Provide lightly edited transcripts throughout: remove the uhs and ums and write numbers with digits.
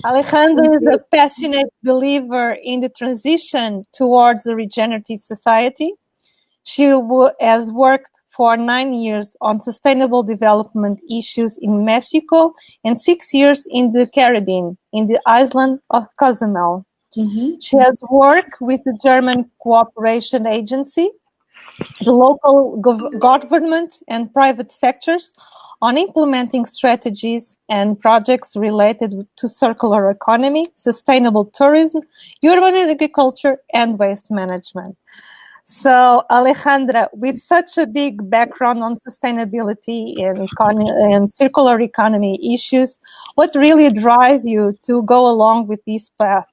Alejandra is a passionate believer in the transition towards a regenerative society. She has worked for 9 years on sustainable development issues in Mexico and 6 years in the Caribbean, in the island of Cozumel. She has worked with the German Cooperation Agency, the local government and private sectors on implementing strategies and projects related to circular economy, sustainable tourism, urban agriculture, and waste management. So, Alejandra, with such a big background on sustainability and circular economy issues, what really drives you to go along with this path?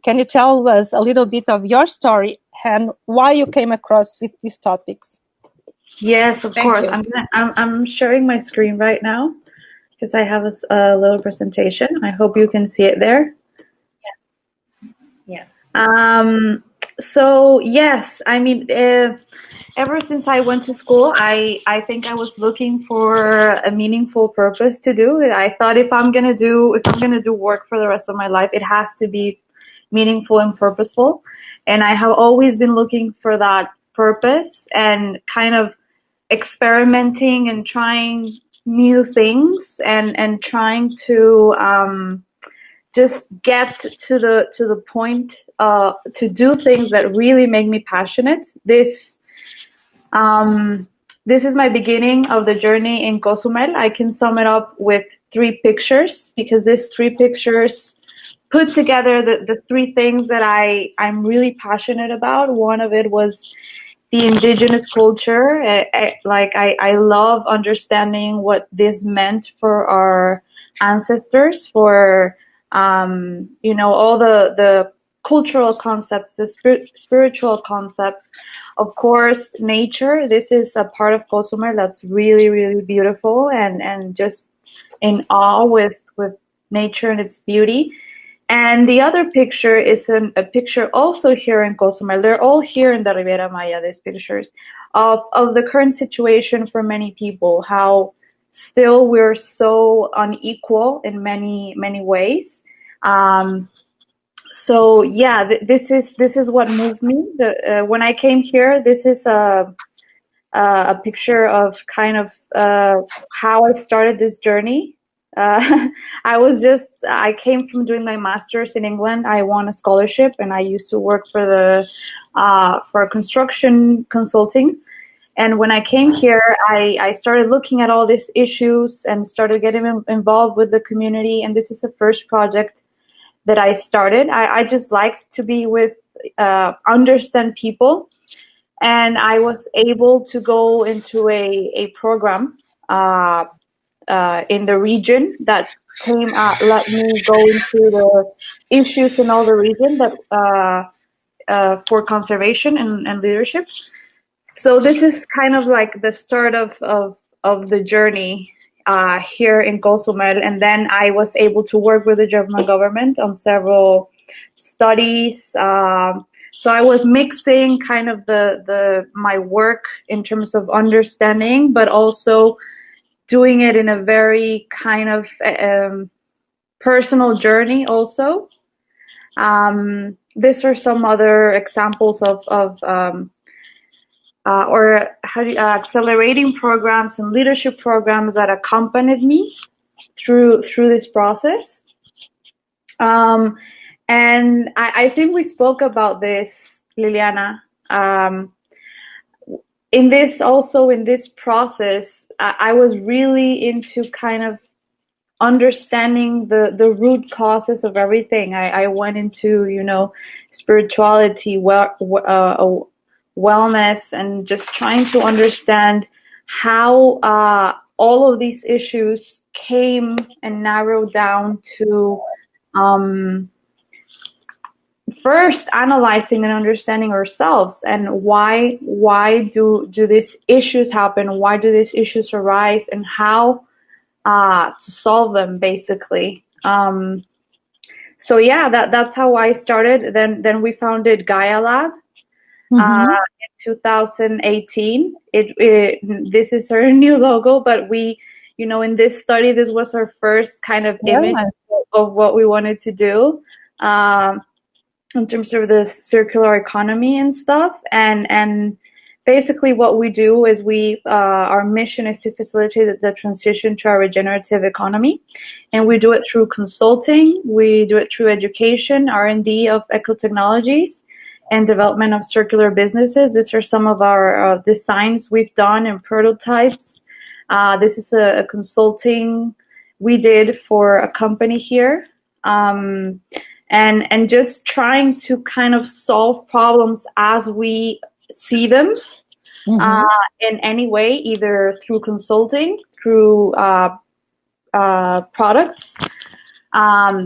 Can you tell us a little bit of your story and why you came across with these topics? Yes, of course. I'm sharing my screen right now because I have a little presentation. I hope you can see it there. Yeah. So yes, I mean, ever since I went to school, I think I was looking for a meaningful purpose to do. I thought if I'm gonna do work for the rest of my life, it has to be meaningful and purposeful. And I have always been looking for that purpose and kind of experimenting and trying new things and trying to just get to the point to do things that really make me passionate. This is my beginning of the journey in Cozumel. I can sum it up with 3 pictures because these 3 pictures put together the 3 things that I'm really passionate about. One of it was the indigenous culture. I love understanding what this meant for our ancestors, for all the cultural concepts, the spiritual concepts. Of course, nature. This is a part of Cozumel that's really, really beautiful and just in awe with nature and its beauty. And the other picture is a picture also here in Cozumel. They're all here in the Riviera Maya, these pictures, of the current situation for many people, how still we're so unequal in many, many ways. So yeah, this is what moved me. When I came here, this is a picture of kind of how I started this journey. I came from doing my master's in England. I won a scholarship, and I used to work for construction consulting. And when I came here, I started looking at all these issues and started getting involved with the community. And this is the first project that I started. I just liked to be with, understand people. And I was able to go into a program in the region that let me go into the issues in all the region that for conservation and leadership. So this is kind of like the start of the journey here in Cozumel, and then I was able to work with the German government on several studies. So I was mixing kind of my work in terms of understanding, but also doing it in a very kind of personal journey also. These are some other examples of accelerating programs and leadership programs that accompanied me through this process. And I think we spoke about this, Liliana. In this process, I was really into kind of understanding the root causes of everything. I went into, spirituality, wellness, and just trying to understand how all of these issues came and narrowed down to first analyzing and understanding ourselves and why do these issues happen, why do these issues arise, and how to solve them, basically. So yeah, that's how I started. Then we founded Gaia Lab in 2018. This is our new logo, but we in this study, this was our first kind of Very image nice. of what we wanted to do. In terms of the circular economy and stuff. And basically what we do is our mission is to facilitate the transition to a regenerative economy. And we do it through consulting, we do it through education, R&D of eco-technologies, and development of circular businesses. These are some of our designs we've done and prototypes. This is a consulting we did for a company here. And just trying to kind of solve problems as we see them in any way, either through consulting, through products.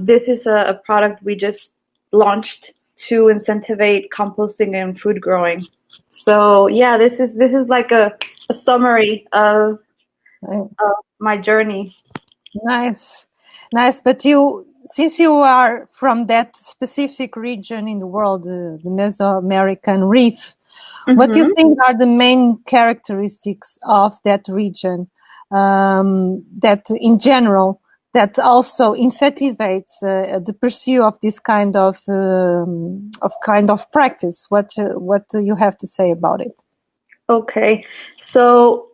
This is a product we just launched to incentivize composting and food growing. So yeah, this is like a summary of my journey. Nice. But since you are from that specific region in the world, the Mesoamerican reef, what do you think are the main characteristics of that region that in general that also incentivates the pursuit of this kind of practice? What do you have to say about it? Okay, so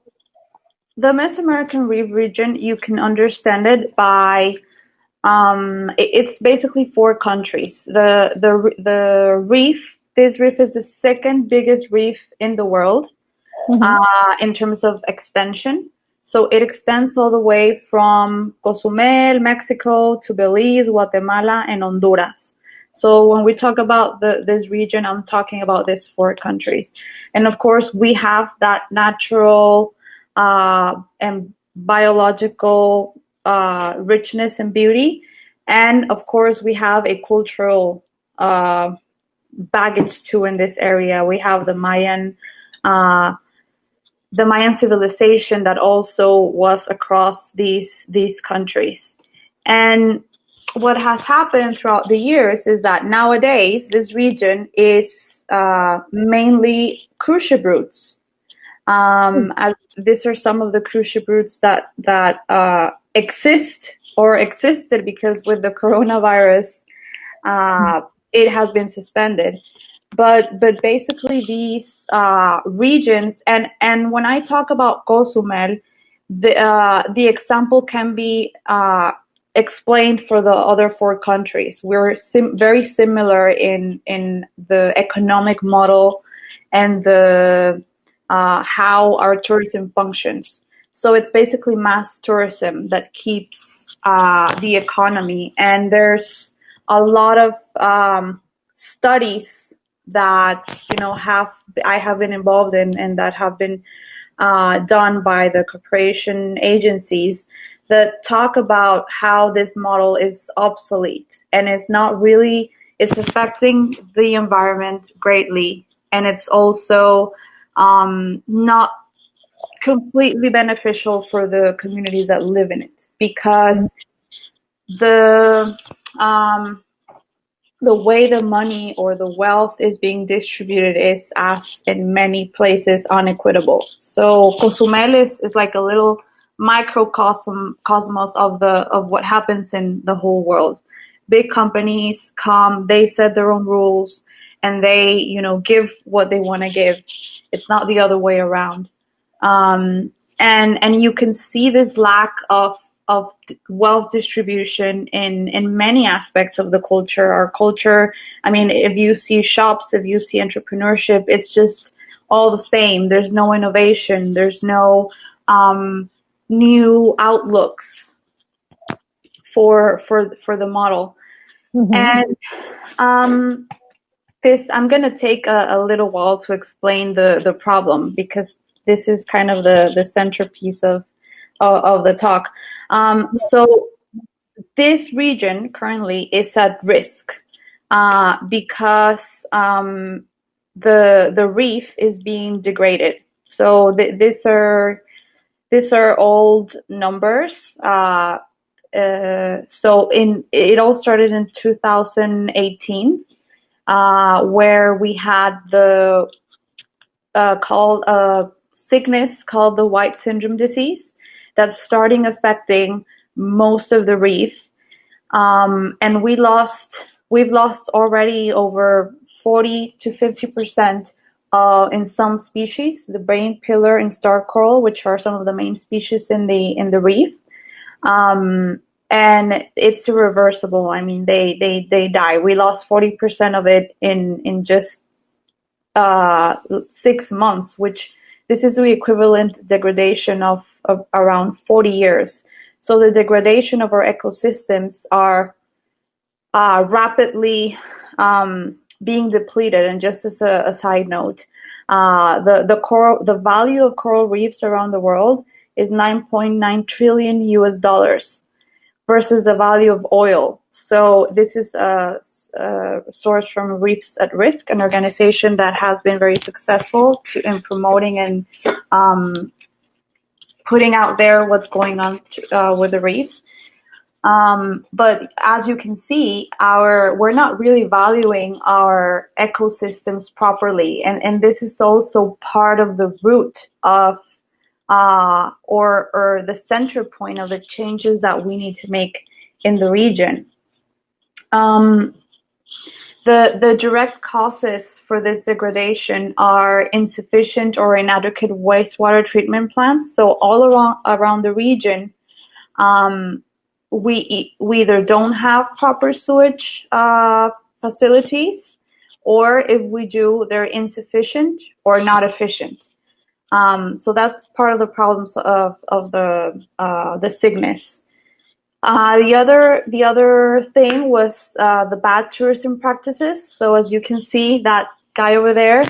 the Mesoamerican Reef region, you can understand it by it's basically 4 countries. The reef. This reef is the second biggest reef in the world in terms of extension. So it extends all the way from Cozumel, Mexico, to Belize, Guatemala, and Honduras. So when we talk about this region, I'm talking about these 4 countries. And of course, we have that natural and biological richness and beauty. And of course, we have a cultural baggage too in this area. We have the Mayan civilization that also was across these countries. And what has happened throughout the years is that nowadays this region is mainly cruise ship routes. As these are some of the cruise ship routes that exist or existed, because with the coronavirus, it has been suspended. But basically these regions, and when I talk about Cozumel, the example can be explained for the other 4 countries. We're very similar in the economic model and the how our tourism functions. So it's basically mass tourism that keeps the economy. And there's a lot of studies that I have been involved in, and that have been done by the corporation agencies that talk about how this model is obsolete and it's affecting the environment greatly, and it's also not completely beneficial for the communities that live in it, because the way the money or the wealth is being distributed is, as in many places, unequitable. So Cozumel is like a little microcosmos of what happens in the whole world. Big companies come, they set their own rules, and they give what they want to give. It's not the other way around. And you can see this lack of wealth distribution in many aspects of the culture. Our culture, I mean, if you see shops, if you see entrepreneurship, it's just all the same. There's no innovation. There's no new outlooks for the model. And this, I'm going to take a little while to explain the problem, because this is kind of the centerpiece of the talk. So this region currently is at risk because the reef is being degraded. So these are old numbers. So it all started in 2018, where we had the sickness called the white syndrome disease. that's starting affecting most of the reef. And we've lost already over 40 to 50% in some species, the brain pillar and star coral, which are some of the main species in the reef. And it's irreversible. I mean, they die. We lost 40% of it in just 6 months, which this is the equivalent degradation of around 40 years. So the degradation of our ecosystems are rapidly being depleted. And just as a side note, the value of coral reefs around the world is $9.9 trillion US versus the value of oil. So this is a source from Reefs at Risk, an organization that has been very successful in promoting and putting out there what's going on with the reefs. But as you can see, we're not really valuing our ecosystems properly, and this is also part of the root of or the center point of the changes that we need to make in the region. The direct causes for this degradation are insufficient or inadequate wastewater treatment plants. So all around the region, we either don't have proper sewage facilities, or if we do, they're insufficient or not efficient. So that's part of the problems of the sickness. The other thing was the bad tourism practices. So as you can see, that guy over there,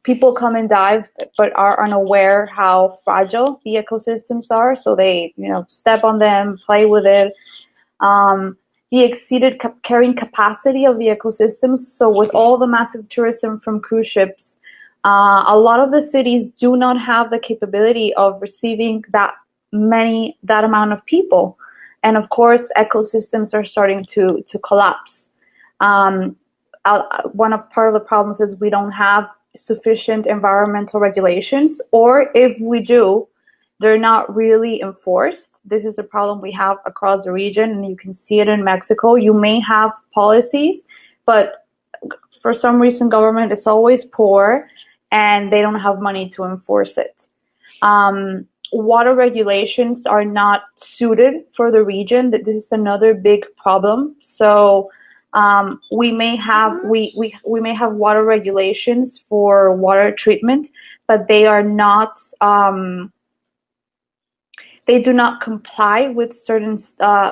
people come and dive, but are unaware how fragile the ecosystems are. So they, step on them, play with it. The exceeded carrying capacity of the ecosystems. So with all the massive tourism from cruise ships, a lot of the cities do not have the capability of receiving that amount of people. And of course, ecosystems are starting to collapse. Part of the problems is we don't have sufficient environmental regulations, or if we do, they're not really enforced. This is a problem we have across the region, and you can see it in Mexico. You may have policies, but for some reason, government is always poor, and they don't have money to enforce it. Water regulations are not suited for the region. This is another big problem. So we may have water regulations for water treatment, but they are not. They do not comply with certain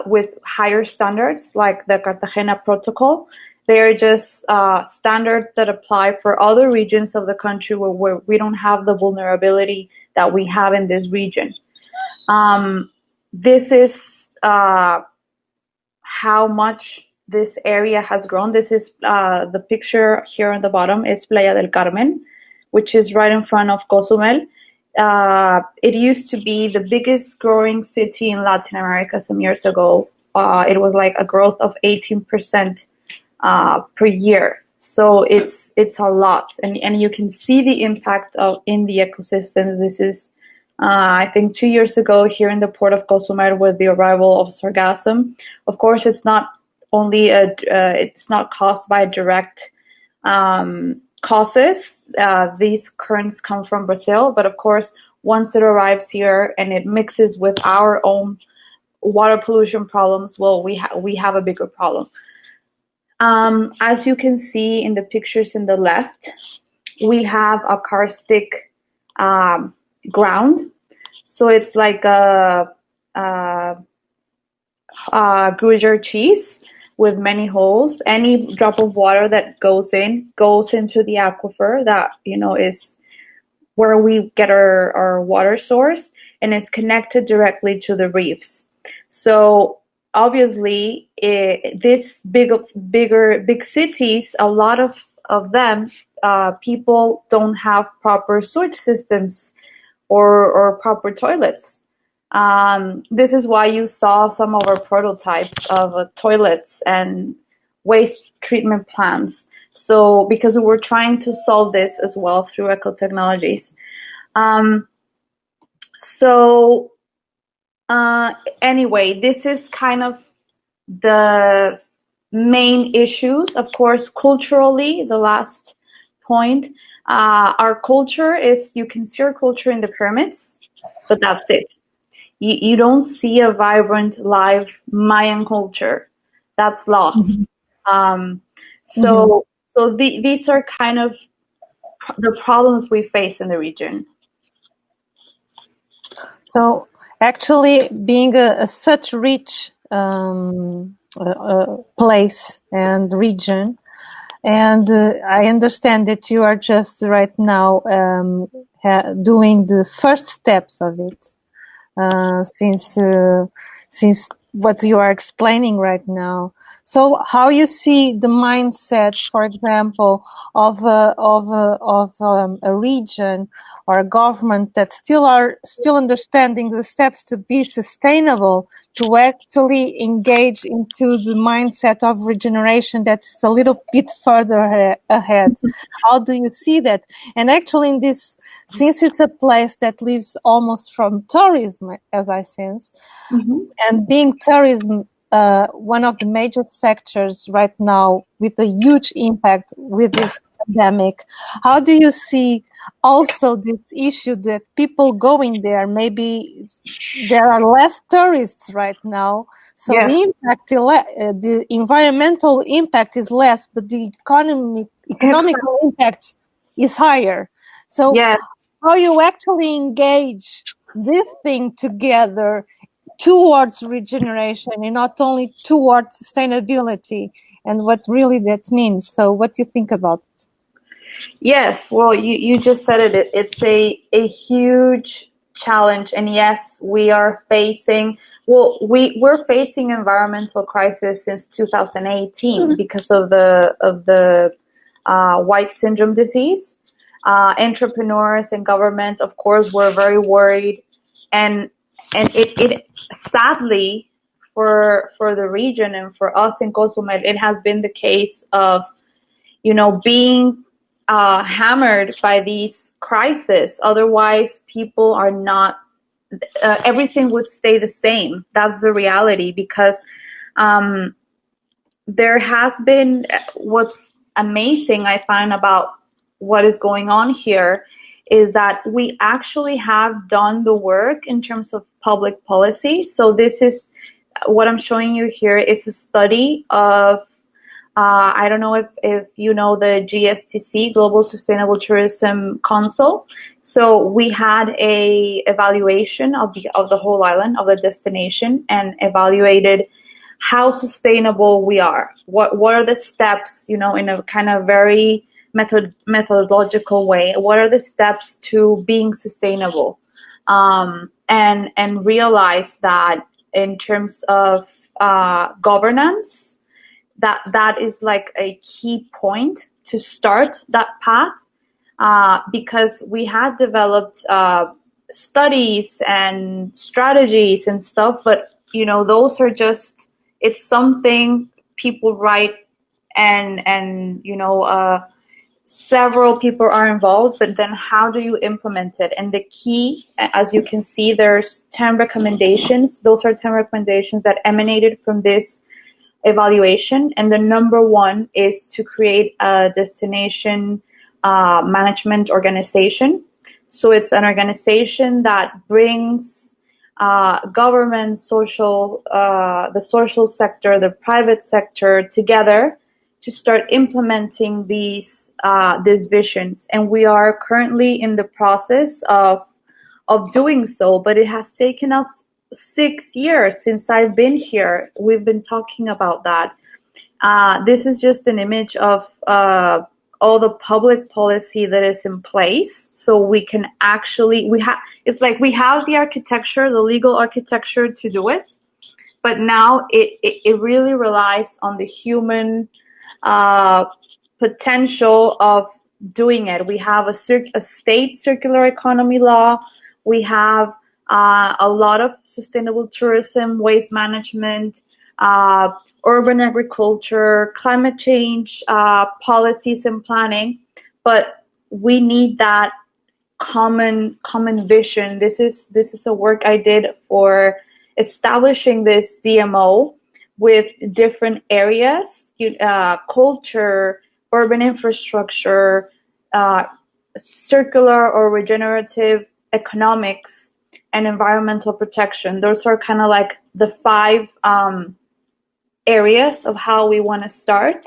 with higher standards like the Cartagena Protocol. They are just standards that apply for other regions of the country where we don't have the vulnerability that we have in this region. This is how much this area has grown. This is the picture here on the bottom is Playa del Carmen, which is right in front of Cozumel. It used to be the biggest growing city in Latin America some years ago. It was like a growth of 18% per year. So it's a lot, and you can see the impact in the ecosystems. This is, I think, 2 years ago here in the port of Cozumel with the arrival of sargassum. Of course, it's not only it's not caused by direct causes. These currents come from Brazil, but of course, once it arrives here and it mixes with our own water pollution problems, well, we have a bigger problem. As you can see in the pictures in the left, we have a karstic ground. So it's like a Gruyere cheese with many holes. Any drop of water that goes into the aquifer that, is where we get our water source, and it's connected directly to the reefs. So obviously, this big cities, a lot of them, people don't have proper sewage systems or proper toilets. This is why you saw some of our prototypes of toilets and waste treatment plants. So because we were trying to solve this as well through eco technologies. So Anyway, this is kind of the main issues. Of course, culturally, the last point, our culture is, you can see our culture in the pyramids, but that's it. You don't see a vibrant, live Mayan culture. That's lost. Um, so these are kind of the problems we face in the region. So actually, being a such rich place and region, and I understand that you are just right now doing the first steps of it, since what you are explaining right now. So, how you see the mindset, for example, of a region or a government that still understanding the steps to be sustainable, to actually engage into the mindset of regeneration that's a little bit further ahead. How do you see that? And actually, in this, since it's a place that lives almost from tourism, as I sense, and being tourism one of the major sectors right now with a huge impact with this pandemic, how do you see also this issue that people going there, maybe there are less tourists right now, so Yes. the impact, the environmental impact is less, but the economical impact is higher. So Yes. how you actually engage this thing together towards regeneration and not only towards sustainability, and what really that means. So what do you think about it? Yes, well, you just said it. It's a huge challenge, and yes, we are facing. Well, we're facing environmental crisis since 2018 because of the white syndrome disease. Entrepreneurs and government, of course, were very worried, and it sadly for the region and for us in Cozumel, it has been the case of being hammered by these crises. Otherwise, people are not. Everything would stay the same. That's the reality, because there has been. What's amazing, I find, about what is going on here is that we actually have done the work in terms of public policy. So this is what I'm showing you here is a study of I don't know if you know the GSTC, Global Sustainable Tourism Council. So we had a evaluation of the whole island, of the destination, and evaluated how sustainable we are. What are the steps, in a kind of very methodological way? What are the steps to being sustainable? And realize that in terms of governance, that is like a key point to start that path, because we had developed studies and strategies and stuff, but those are just, it's something people write, and several people are involved, but then how do you implement it? And the key, as you can see, there's 10 recommendations. Those are 10 recommendations that emanated from this evaluation, and the number one is to create a destination management organization. So it's an organization that brings government, the social sector, the private sector together to start implementing these visions. And we are currently in the process of doing so, but it has taken us 6 years since I've been here. We've been talking about that. This is just an image of all the public policy that is in place, so we can actually, it's like we have the architecture, the legal architecture to do it, but now it really relies on the human potential of doing it. We have a state circular economy law. We have a lot of sustainable tourism, waste management, urban agriculture, climate change policies and planning, but we need that common vision. This is a work I did for establishing this DMO with different areas, culture, urban infrastructure, circular or regenerative economics, and environmental protection. Those are kind of like the five areas of how we want to start.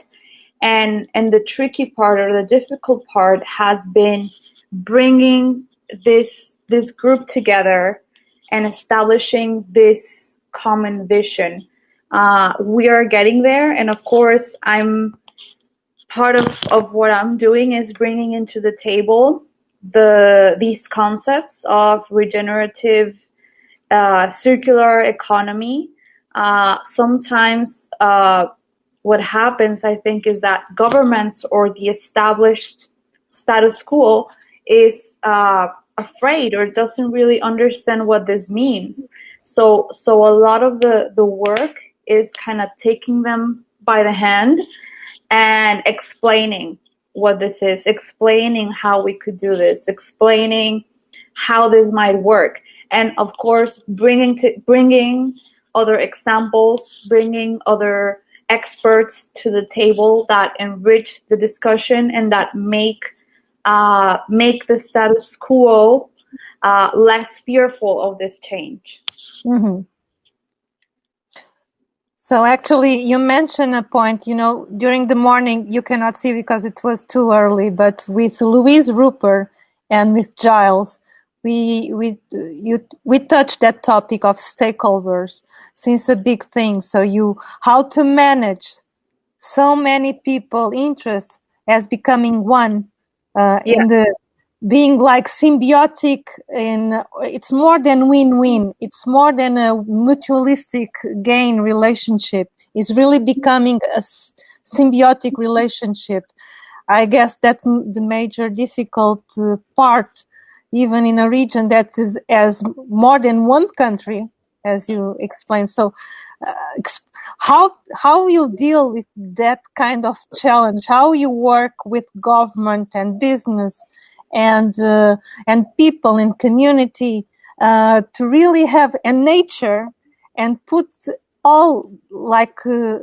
And the tricky part or the difficult part has been bringing this group together and establishing this common vision. We are getting there, and of course, I'm part of what I'm doing is bringing into the table these concepts of regenerative circular economy. Sometimes what happens, I think, is that governments or the established status quo is afraid or doesn't really understand what this means. So a lot of the work is kind of taking them by the hand and explaining what this is, explaining how we could do this, explaining how this might work, and of course bringing other examples, bringing other experts to the table that enrich the discussion and that make the status quo less fearful of this change. Mm-hmm. So actually, you mentioned a point, during the morning, you cannot see because it was too early, but with Louise Rupert and with Giles, we touched that topic of stakeholders since a big thing. So how to manage so many people interests as becoming one in the being like symbiotic. It's more than win-win. It's more than a mutualistic gain relationship. It's really becoming a symbiotic relationship. I guess that's the major difficult part, even in a region that is as more than one country, as you explained. So how you deal with that kind of challenge, how you work with government and business and people in community to really have a nature and put all like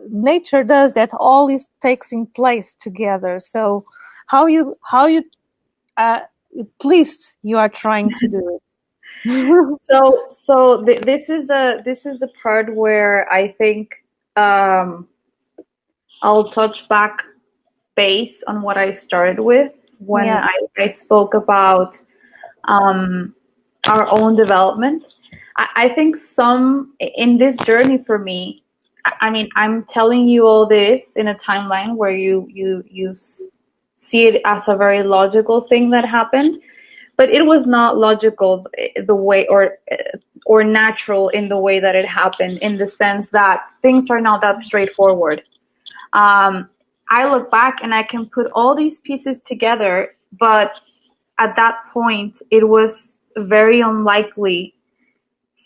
nature does, that all is takes in place together. So how you at least you are trying to do it. This is the part where I think I'll touch back base on what I started with when I spoke about our own development. I think in this journey for me, I mean, I'm telling you all this in a timeline where you see it as a very logical thing that happened, but it was not logical the way or natural in the way that it happened, in the sense that things are not that straightforward. I look back and I can put all these pieces together, but at that point, it was very unlikely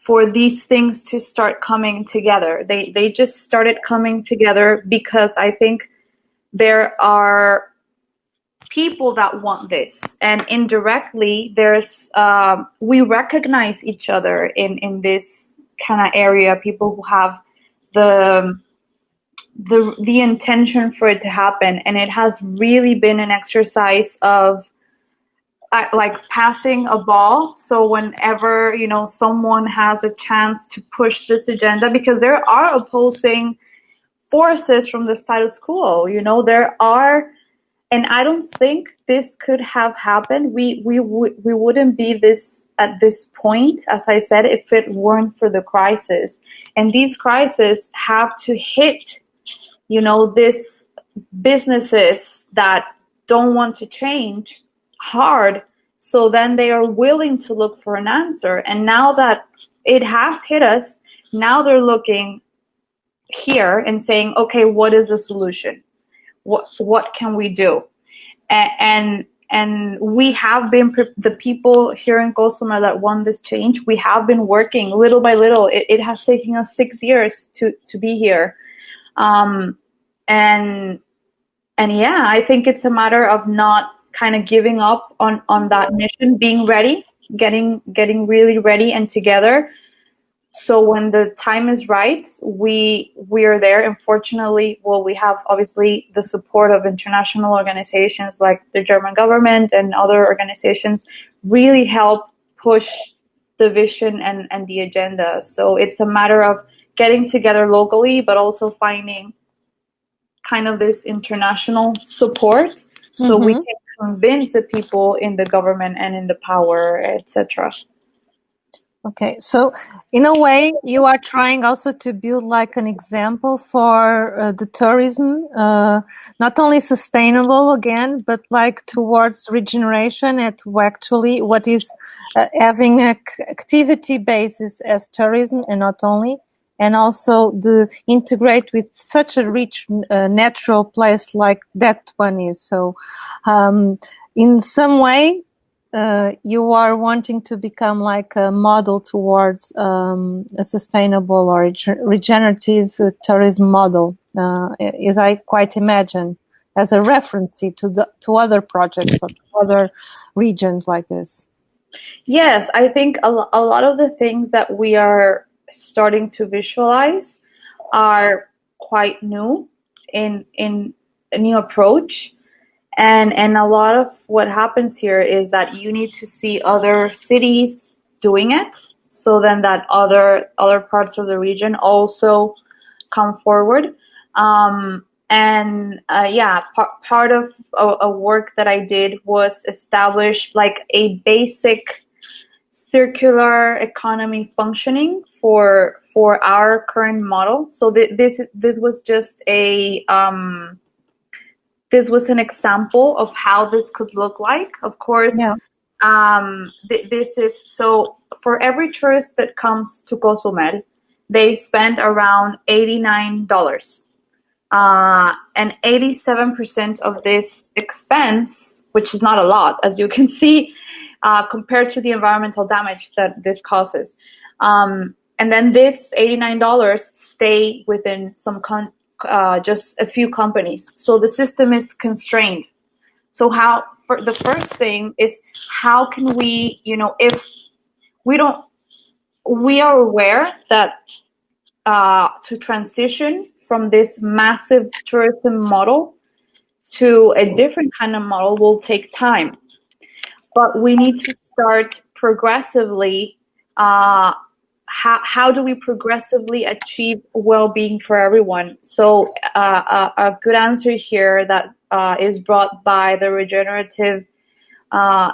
for these things to start coming together. They just started coming together because I think there are people that want this, and indirectly there's we recognize each other in this kind of area, people who have the intention for it to happen. And it has really been an exercise of like passing a ball. So whenever someone has a chance to push this agenda, because there are opposing forces from the status quo, there are. And I don't think this could have happened. We wouldn't be at this point, as I said, if it weren't for the crisis. And these crises have to hit, these businesses that don't want to change hard. So then they are willing to look for an answer. And now that it has hit us, now they're looking here and saying, okay, what is the solution? What can we do? And we have been, the people here in Cozumel that want this change, we have been working little by little. It has taken us 6 years to be here. And yeah, I think it's a matter of not kind of giving up on that mission, being ready, getting really ready and together. So when the time is right, we are there. Unfortunately, well, we have obviously the support of international organizations like the German government and other organizations really help push the vision and the agenda. So it's a matter of getting together locally, but also finding kind of this international support so we Mm-hmm. can convince the people in the government and in the power, etc. Okay, so in a way, you are trying also to build like an example for the tourism, not only sustainable again, but like towards regeneration and to actually what is having a activity basis as tourism and not only, and also the integrate with such a rich natural place like that one is. So, in some way, you are wanting to become like a model towards a sustainable or regenerative tourism model, as I quite imagine, as a reference to other projects or to other regions like this. Yes, I think a lot of the things that we are starting to visualize are quite new in a new approach. And a lot of what happens here is that you need to see other cities doing it, so then that other parts of the region also come forward. Yeah, part of a work that I did was establish like a basic circular economy functioning for our current model. So this was just a this was an example of how this could look like. Of course, Yeah. this is so for every tourist that comes to Cozumel, they spend around $89. And 87% of this expense, which is not a lot, as you can see, compared to the environmental damage that this causes. And then this $89 stay within just a few companies. So the system is constrained. So for the first thing is how can we, if we don't, we are aware that to transition from this massive tourism model to a different kind of model will take time. But we need to start progressively. How do we progressively achieve well-being for everyone? So a good answer here that is brought by the regenerative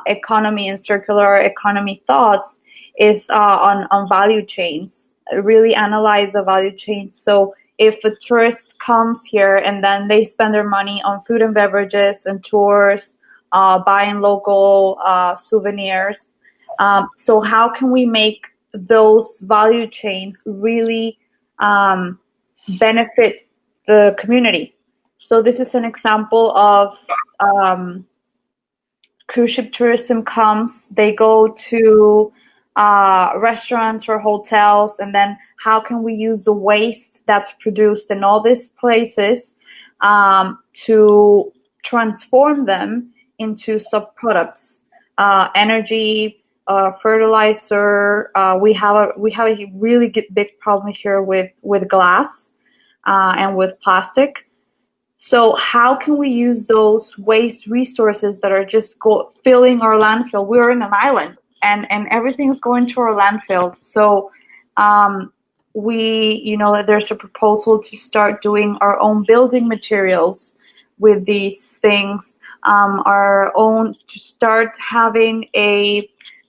economy and circular economy thoughts is on value chains. Really analyze the value chains. So if a tourist comes here and then they spend their money on food and beverages and tours, buying local souvenirs, so how can we make those value chains really benefit the community? So this is an example of cruise ship tourism comes, they go to restaurants or hotels, and then how can we use the waste that's produced in all these places to transform them into subproducts, energy, fertilizer. We have a really big problem here with glass and with plastic. So how can we use those waste resources that are just filling our landfill? We're in an island, and everything's going to our landfill. So there's a proposal to start doing our own building materials with these things, our own, to start having a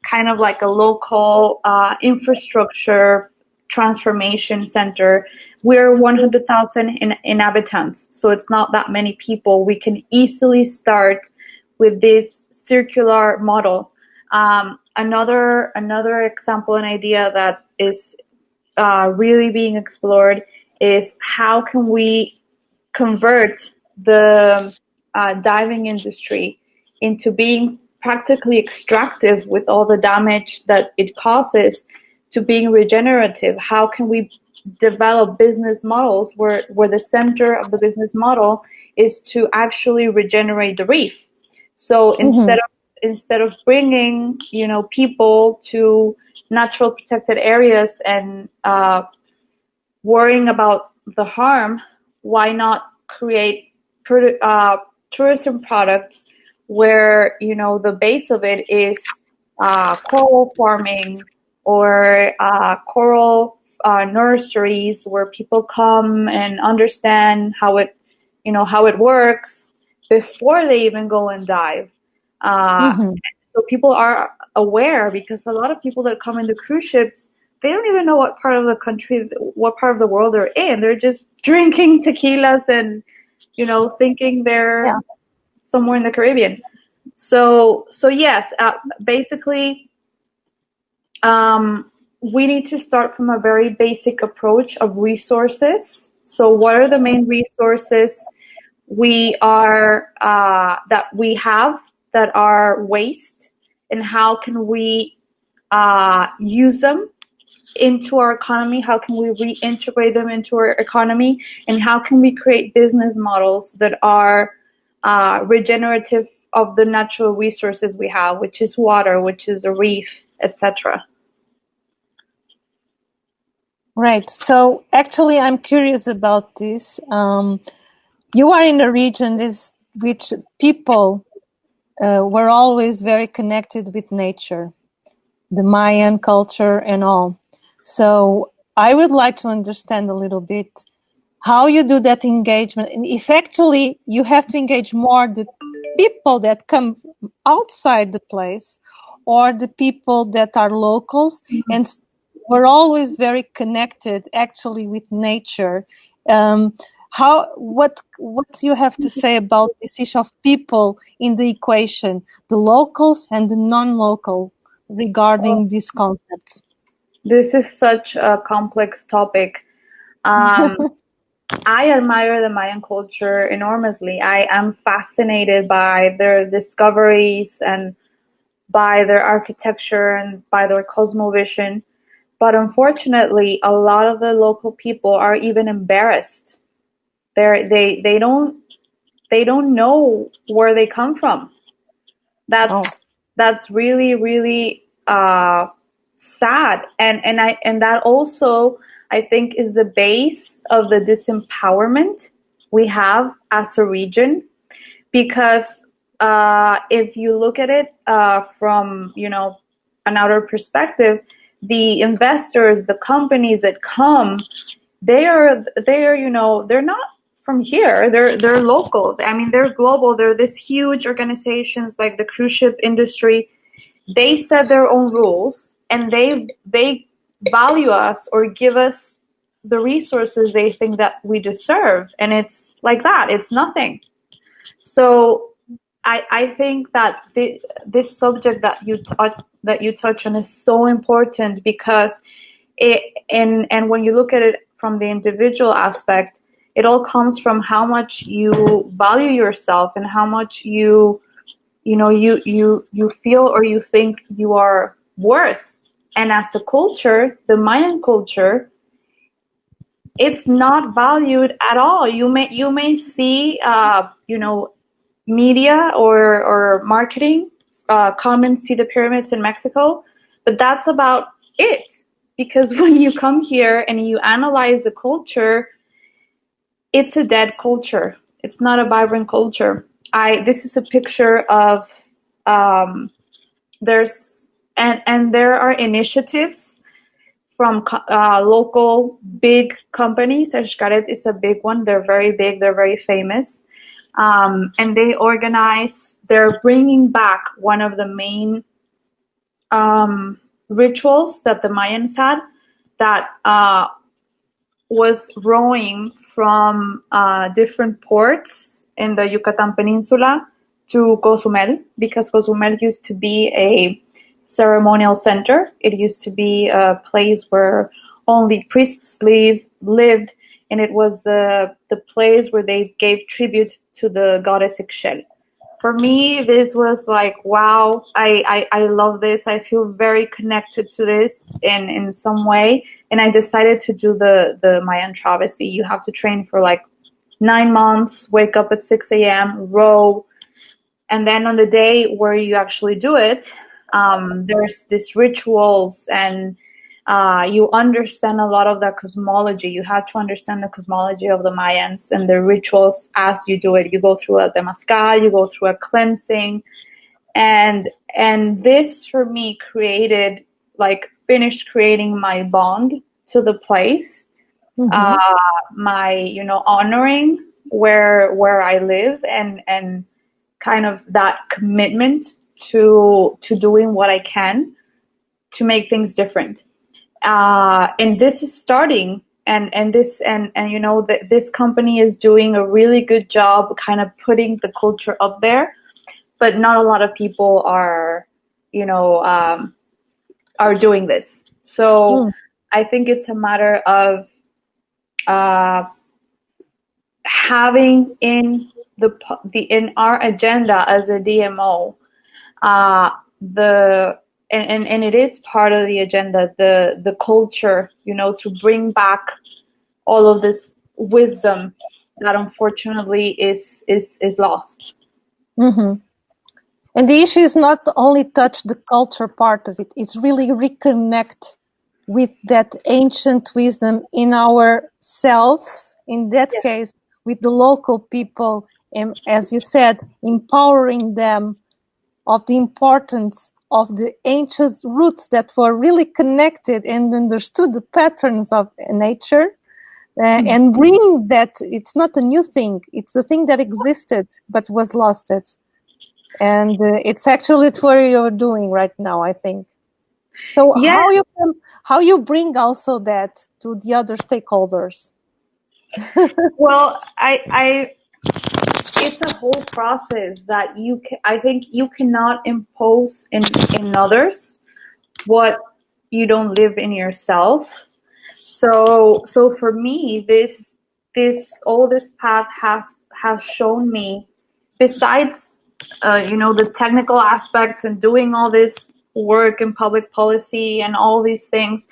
kind of like a local infrastructure transformation center. We're 100,000 inhabitants, so it's not that many people. We can easily start with this circular model. Another example and idea that is really being explored is how can we convert the diving industry into being practically extractive with all the damage that it causes to being regenerative. How can we develop business models where the center of the business model is to actually regenerate the reef? So instead of bringing people to natural protected areas and worrying about the harm, why not create tourism products where, you know, the base of it is coral farming or coral nurseries where people come and understand how it, you know, how it works before they even go and dive. Mm-hmm. So people are aware, because a lot of people that come in the cruise ships, they don't even know what part of the country, what part of the world they're in. They're just drinking tequilas and, you know, thinking they're Yeah. somewhere in the Caribbean. So yes, basically, we need to start from a very basic approach of resources. So what are the main resources we are that we have that are waste, and how can we use them into our economy? How can we reintegrate them into our economy? And how can we create business models that are regenerative of the natural resources we have, which is water, which is a reef, etc. Right. So actually, I'm curious about this. You are in a region which people were always very connected with nature, the Mayan culture and all. So I would like to understand a little bit how you do that engagement, and if actually you have to engage more the people that come outside the place or the people that are locals, and we're always very connected actually with nature. What you have to say about this issue of people in the equation, the locals and the non-local, regarding these concepts? This is such a complex topic. Um, I admire the Mayan culture enormously. I am fascinated by their discoveries and by their architecture and by their cosmovision. But unfortunately, a lot of the local people are even embarrassed. They don't know where they come from. That's Oh, that's really really sad, and that also, I think, is the base of the disempowerment we have as a region, because if you look at it from, you know, an outer perspective, the investors, the companies that come, they are, you know, they're not from here. They're local. I mean, they're global. They're this huge organizations like the cruise ship industry. They set their own rules, and they value us or give us the resources they think that we deserve, and it's like that. It's nothing. So I think that this subject that you touch on is so important, because it, and when you look at it from the individual aspect, it all comes from how much you value yourself and how much you know you feel or you think you are worth. And as a culture, the Mayan culture, it's not valued at all. You may see you know, media or marketing come and see the pyramids in Mexico, but that's about it. Because when you come here and you analyze the culture, it's a dead culture. It's not a vibrant culture. This is a picture of um, there's and there are initiatives from local big companies. Xcaret is a big one. They're very big. They're very famous, and they organize. They're bringing back one of the main rituals that the Mayans had, that was rowing from different ports in the Yucatan Peninsula to Cozumel, because Cozumel used to be a ceremonial center. It used to be a place where only priests lived, and it was the place where they gave tribute to the goddess Ixchel. For me, this was like, wow, I love this. I feel very connected to this in some way. And I decided to do the Mayan travesty. You have to train for like 9 months, wake up at 6 a.m., row. And then on the day where you actually do it, There's these rituals, and you understand a lot of the cosmology. You have to understand the cosmology of the Mayans and the rituals as you do it. You go through a temazcal, you go through a cleansing, and this for me created, like, finished creating my bond to the place, my, you know, honoring where I live, and kind of that commitment to doing what I can to make things different. And this is starting, and this, and you know, that this company is doing a really good job kind of putting the culture up there, but not a lot of people are, you know, are doing this. So I think it's a matter of having in in our agenda as a DMO, the and it is part of the agenda, the culture, you know, to bring back all of this wisdom that unfortunately is lost. And the issue is not only touch the culture part of it, it's really reconnect with that ancient wisdom in ourselves, in that case, with the local people, and as you said, empowering them of the importance of the ancient roots that were really connected and understood the patterns of nature, and bring that it's not a new thing, it's the thing that existed but was lost. And it's actually what you're doing right now, I think. So how you bring also that to the other stakeholders? Well, I it's a whole process that I think you cannot impose in others what you don't live in yourself. So for me, this all this path has shown me, besides you know, the technical aspects and doing all this work in public policy and all these things,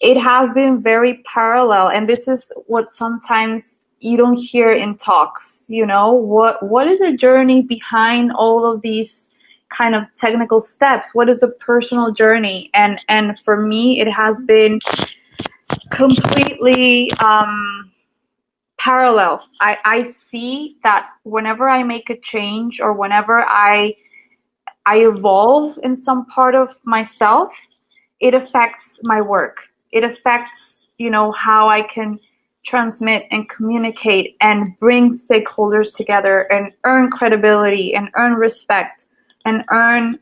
it has been very parallel. And this is what sometimes you don't hear in talks. You know, what is a journey behind all of these kind of technical steps? What is a personal journey? And for me, it has been completely parallel. I see that whenever I make a change, or whenever I evolve in some part of myself, it affects my work. It affects, you know, how I can transmit and communicate and bring stakeholders together and earn credibility and earn respect and earn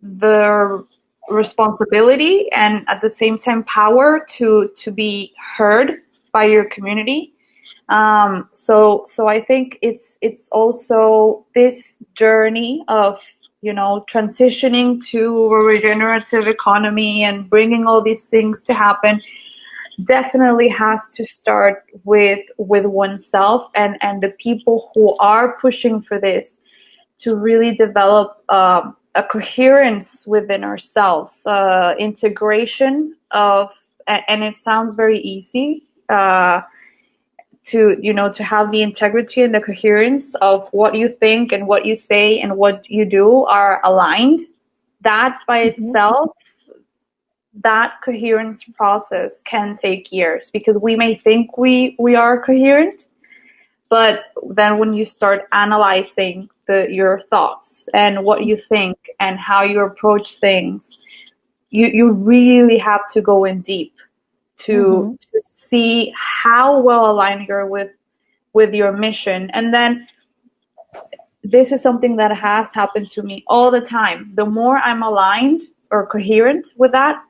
the responsibility, and at the same time power to be heard by your community. So I think it's also this journey of, you know, transitioning to a regenerative economy and bringing all these things to happen definitely has to start with oneself, and the people who are pushing for this to really develop a coherence within ourselves, integration of, and it sounds very easy, to, you know, to have the integrity and the coherence of what you think and what you say and what you do are aligned. That by itself, that coherence process can take years, because we may think we are coherent, but then when you start analyzing your thoughts and what you think and how you approach things, you really have to go in deep to see how well aligned you're with your mission. And then this is something that has happened to me all the time. The more I'm aligned or coherent with that,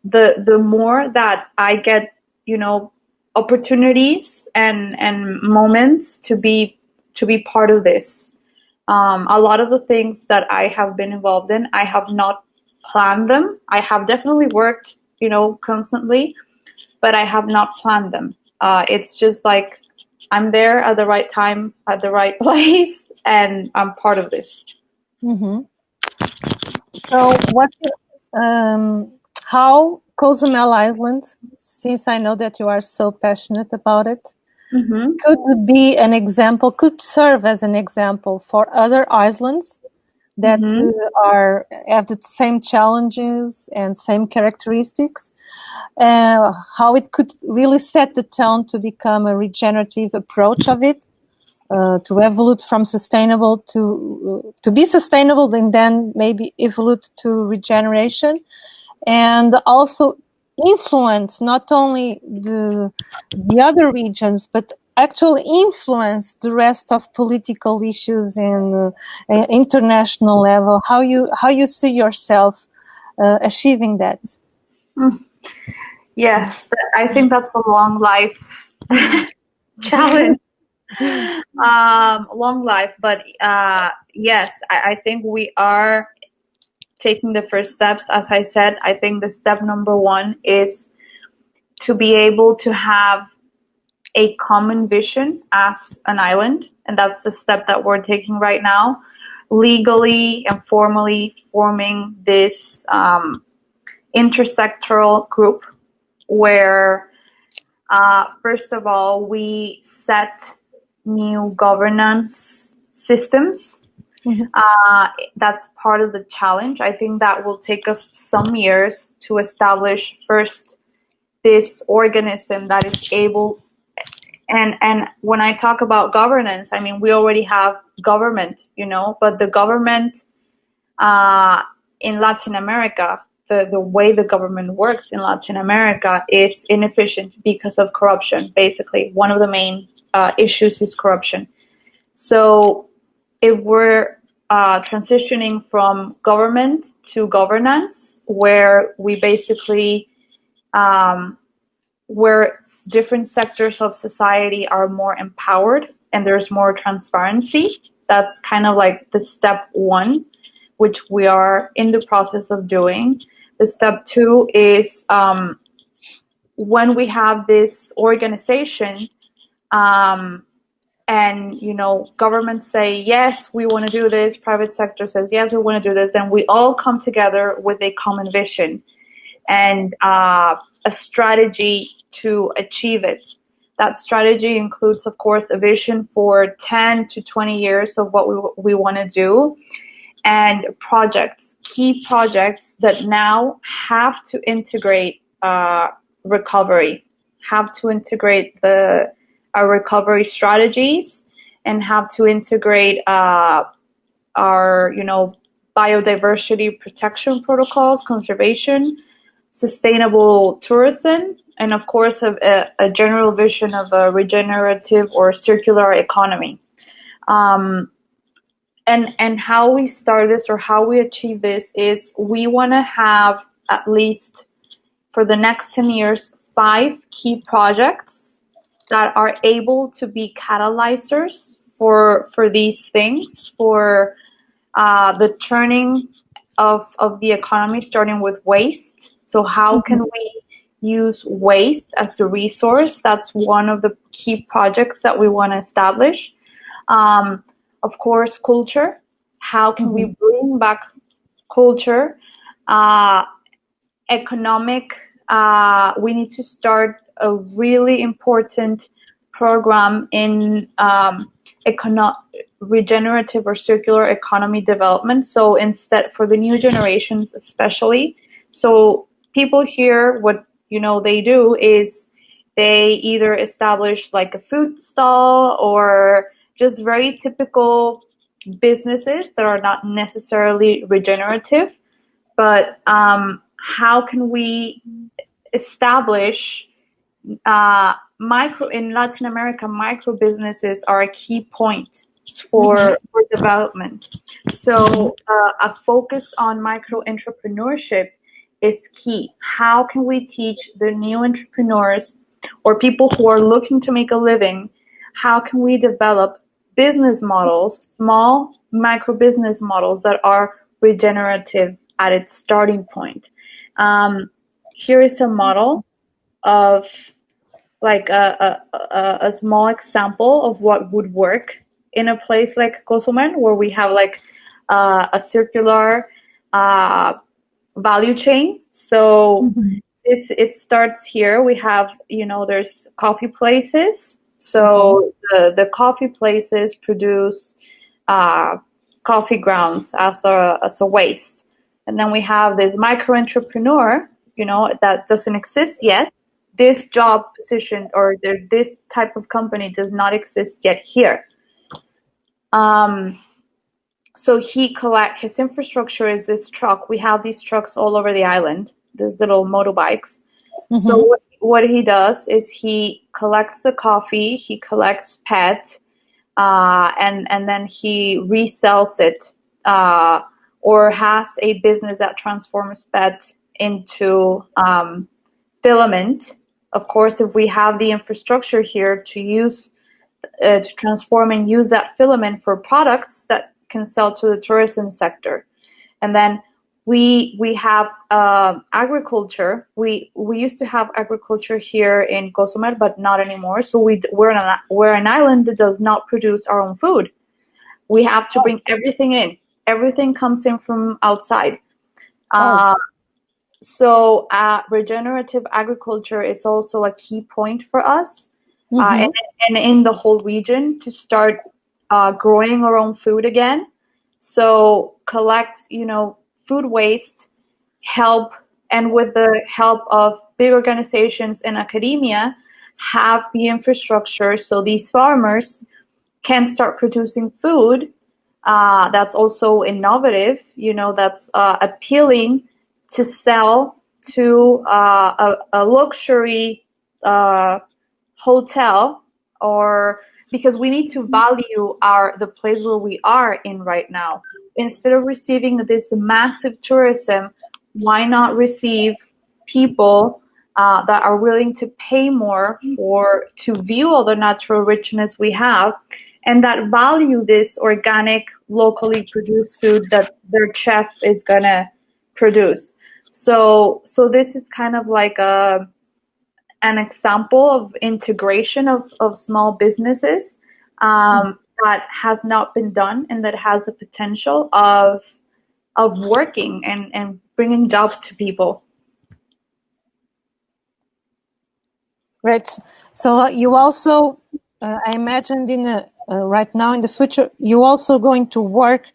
the more that I get, you know, opportunities and moments to be part of this. A lot of the things that I have been involved in, I have not planned them. I have definitely worked, you know, constantly, but I have not planned them. It's just like I'm there at the right time, at the right place, and I'm part of this. So how Cozumel Island, since I know that you are so passionate about it, Mm-hmm. could be an example, could serve as an example for other islands that Mm-hmm. have the same challenges and same characteristics. How it could really set the tone to become a regenerative approach of it, to evolve from sustainable to be sustainable, and then maybe evolve to regeneration, and also influence not only the other regions, but actually influence the rest of political issues in international level. How you see yourself achieving that? Yes, I think that's a long life challenge. Long life, but yes, I think we are taking the first steps. As I said, I think the step number one is to be able to have a common vision as an island, and that's the step that we're taking right now, legally and formally forming this intersectoral group where, first of all, we set new governance systems. Mhm. That's part of the challenge. I think that will take us some years to establish first this organism that is able, and when I talk about governance, I mean we already have government, but the government uh, in Latin America, the way the government works in Latin America is inefficient because of corruption. Basically, one of the main issues is corruption. So if we're transitioning from government to governance, where we basically where different sectors of society are more empowered and there's more transparency, that's kind of like the step one, which we are in the process of doing. The step two is when we have this organization, and governments say yes, we want to do this, private sector says yes, we want to do this, and we all come together with a common vision and a strategy to achieve it. That strategy includes, of course, a vision for 10 to 20 years of what we want to do, and projects, key projects that now have to integrate recovery, have to integrate our recovery strategies, and have to integrate our biodiversity protection protocols, conservation, sustainable tourism, and of course a general vision of a regenerative or circular economy. And how we start this, or how we achieve this, is we want to have at least for the next 10 years 5 key projects that are able to be catalyzers for these things, for the turning of the economy, starting with waste. So how can we use waste as a resource? That's one of the key projects that we want to establish. Of course, culture. How can we bring back culture? Economic. We need to start a really important program in regenerative or circular economy development. So instead, for the new generations especially, so people here, what they do is they either establish like a food stall or just very typical businesses that are not necessarily regenerative, but how can we establish micro in Latin America? Micro businesses are a key point for development. So a focus on micro entrepreneurship is key. How can we teach the new entrepreneurs or people who are looking to make a living? How can we develop business models, small micro business models that are regenerative at its starting point? Here is a model of like a small example of what would work in a place like Cozumel, where we have like a circular value chain. So it starts here. We have, there's coffee places. So the coffee places produce coffee grounds as a waste. And then we have this micro entrepreneur, that doesn't exist yet. This job position or this type of company does not exist yet here. So his infrastructure is this truck. We have these trucks all over the island, these little motorbikes. So what he does is he collects the coffee, he collects PET, and then he resells it, or has a business that transforms PET into filament. Of course, if we have the infrastructure here to use to transform and use that filament for products that can sell to the tourism sector. And then we have agriculture. We used to have agriculture here in Cozumel, but not anymore. So we're an island that does not produce our own food. We have to bring everything in. Everything comes in from outside. So regenerative agriculture is also a key point for us, and in the whole region to start growing our own food again. So collect, food waste, help, and with the help of big organizations and academia, have the infrastructure so these farmers can start producing food that's also innovative, that's appealing to sell to a luxury hotel, or because we need to value the place where we are in right now. Instead of receiving this massive tourism, why not receive people that are willing to pay more to view all the natural richness we have, and that value this organic, locally produced food that their chef is gonna produce. So this is kind of like an example of integration of small businesses that has not been done, and that has the potential of working and bringing jobs to people. Right. So you also, I imagined right now in the future, you also going to work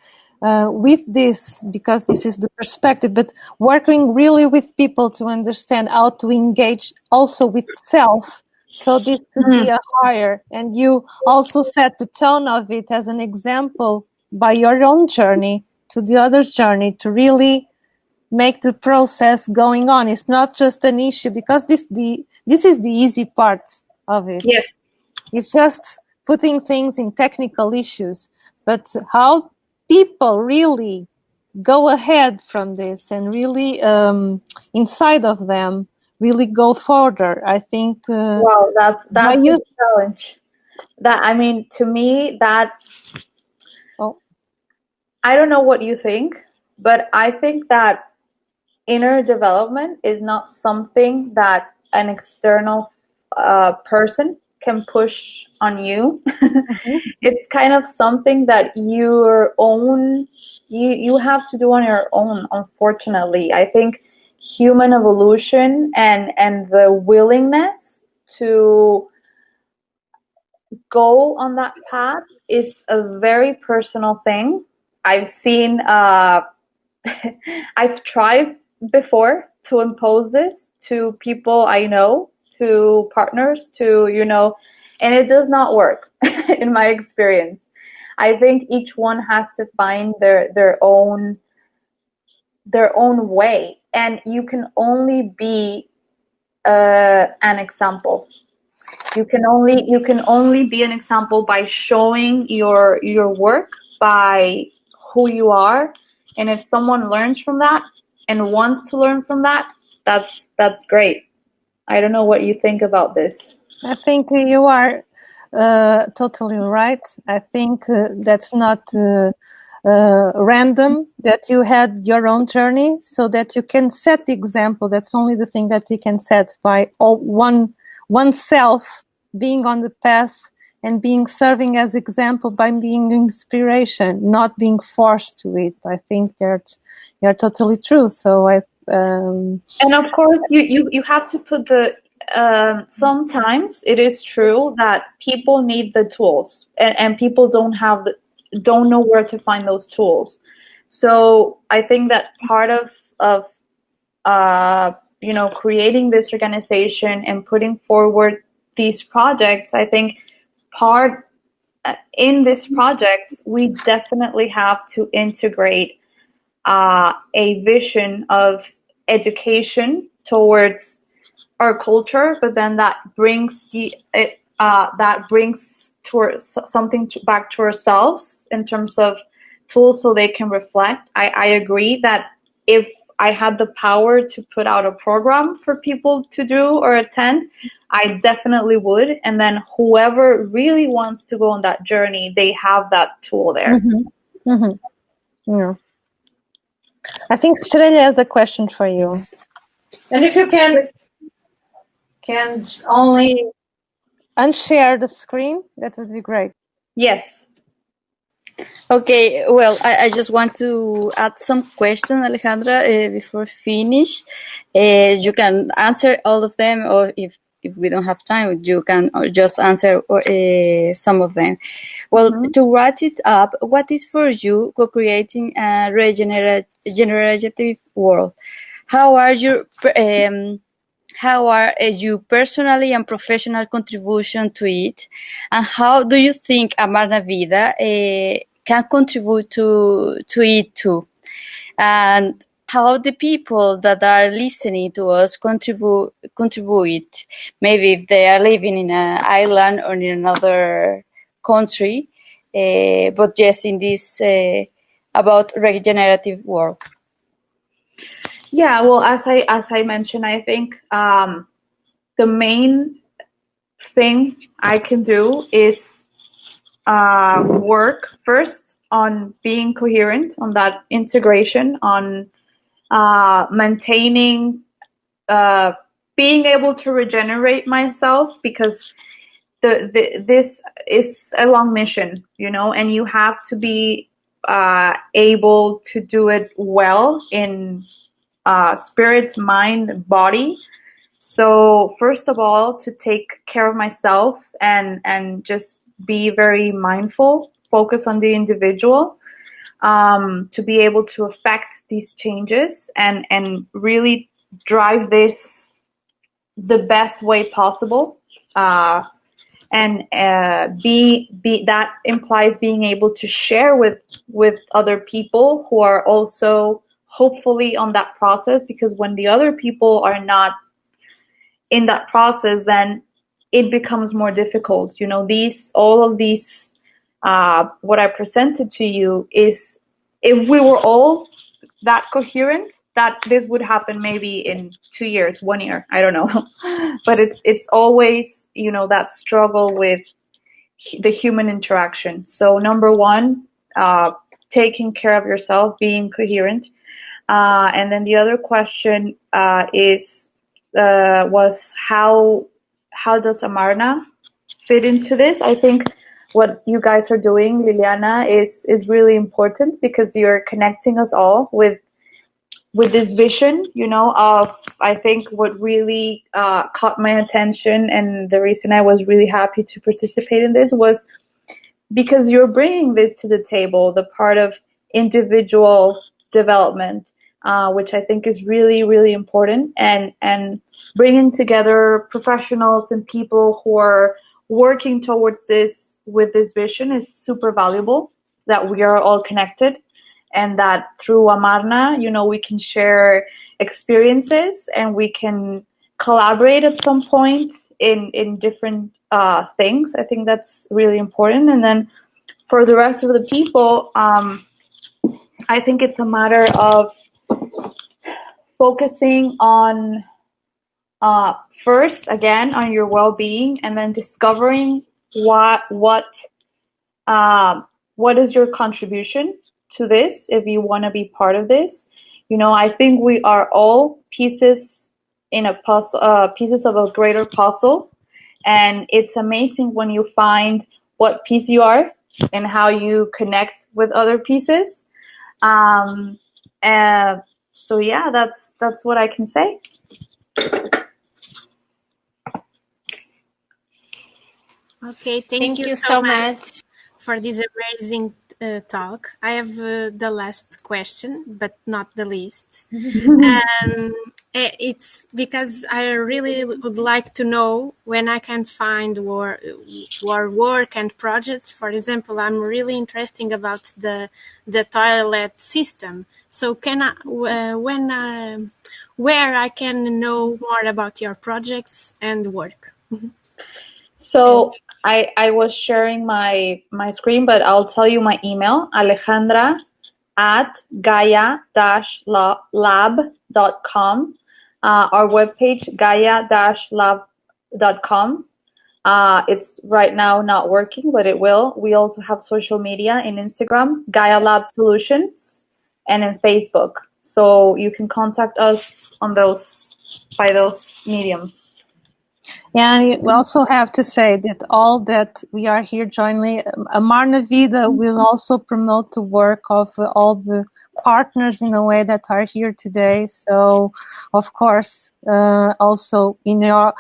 with this, because this is the perspective, but working really with people to understand how to engage also with self. So this could be a higher, and you also set the tone of it as an example by your own journey to the other's journey to really make the process going on. It's not just an issue, because this is the easy part of it. Yes. It's just putting things in technical issues, but how people really go ahead from this and really inside of them really go further. I think wow, that's a challenge. To me, that I don't know what you think, but I think that inner development is not something that an external person can push on you. It's kind of something that you have to do on your own, unfortunately. I think human evolution and the willingness to go on that path is a very personal thing. I've seen I've tried before to impose this to people I know, to partners, and it does not work in my experience. I think each one has to find their own way, and you can only be an example. You can only be an example by showing your work, by who you are, and if someone learns from that and wants to learn from that, that's great. I don't know what you think about this. I think you are totally right. I think that's not random, that you had your own journey, so that you can set the example. That's only the thing that you can set by oneself being on the path and being serving as example, by being inspiration, not being forced to it. I think you're totally true. So and of course you have to put sometimes it is true that people need the tools, and people don't know where to find those tools. So I think that part of creating this organization and putting forward these projects, I think part in these projects we definitely have to integrate a vision of education towards our culture, but then that brings something back to ourselves in terms of tools so they can reflect. I agree that if I had the power to put out a program for people to do or attend, I definitely would. And then whoever really wants to go on that journey, they have that tool there. Mm-hmm. Mm-hmm. Yeah. I think Shreya has a question for you. And if you can only unshare the screen, that would be great. Yes. Okay, well, I just want to add some questions, Alejandra, before finish. You can answer all of them, or if we don't have time, you can just answer some of them. Well, to wrap it up, what is for you co-creating a regenerative world? How are you personally and professional contribution to it, and how do you think Amarna Vida can contribute to it too, and how the people that are listening to us contribute, maybe if they are living in an island or in another country, but yes, in this about regenerative work. Yeah, well, as I mentioned, I think the main thing I can do is work first on being coherent, on that integration, on maintaining, being able to regenerate myself, because this is a long mission, and you have to be able to do it well in spirit, mind, body. So first of all, to take care of myself and just be very mindful, focus on the individual, to be able to affect these changes and really drive this the best way possible. And be that implies being able to share with other people who are also hopefully on that process, because when the other people are not in that process, then it becomes more difficult. All of these what I presented to you is, if we were all that coherent, that this would happen maybe in 2 years, 1 year, I don't know. But it's always, that struggle with the human interaction. So number one, taking care of yourself, being coherent. And then the other question was how does Amarna fit into this? I think what you guys are doing, Liliana, is really important, because you're connecting us all with this vision, of, I think what really caught my attention, and the reason I was really happy to participate in this was because you're bringing this to the table, the part of individual development, which I think is really, really important, and bringing together professionals and people who are working towards this with this vision is super valuable, that we are all connected, and that through Amarna, we can share experiences and we can collaborate at some point in different things. I think that's really important. And then for the rest of the people, I think it's a matter of focusing on first, again, on your well-being, and then discovering what is your contribution to this, if you want to be part of this. I think we are all pieces in a puzzle, pieces of a greater puzzle, and it's amazing when you find what piece you are and how you connect with other pieces. So yeah, that's what I can say. Okay, thank you so much for this amazing talk. I have the last question, but not the least. It's because I really would like to know when I can find your work and projects. For example, I'm really interested about the toilet system. So can I, where I can know more about your projects and work? So I was sharing my screen, but I'll tell you my email, Alejandra at Gaia-lab.com. Our webpage, Gaia-lab.com. It's right now not working, but it will. We also have social media in Instagram, Gaia Lab Solutions, and in Facebook. So you can contact us on by those mediums. And we also have to say that all that we are here jointly, Amarna Vida will also promote the work of all the partners in a way that are here today. So, of course, also in your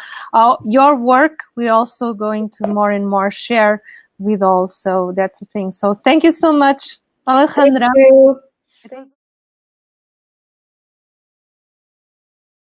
work, we're also going to more and more share with all. So that's the thing. So thank you so much, Alejandra. Thank you.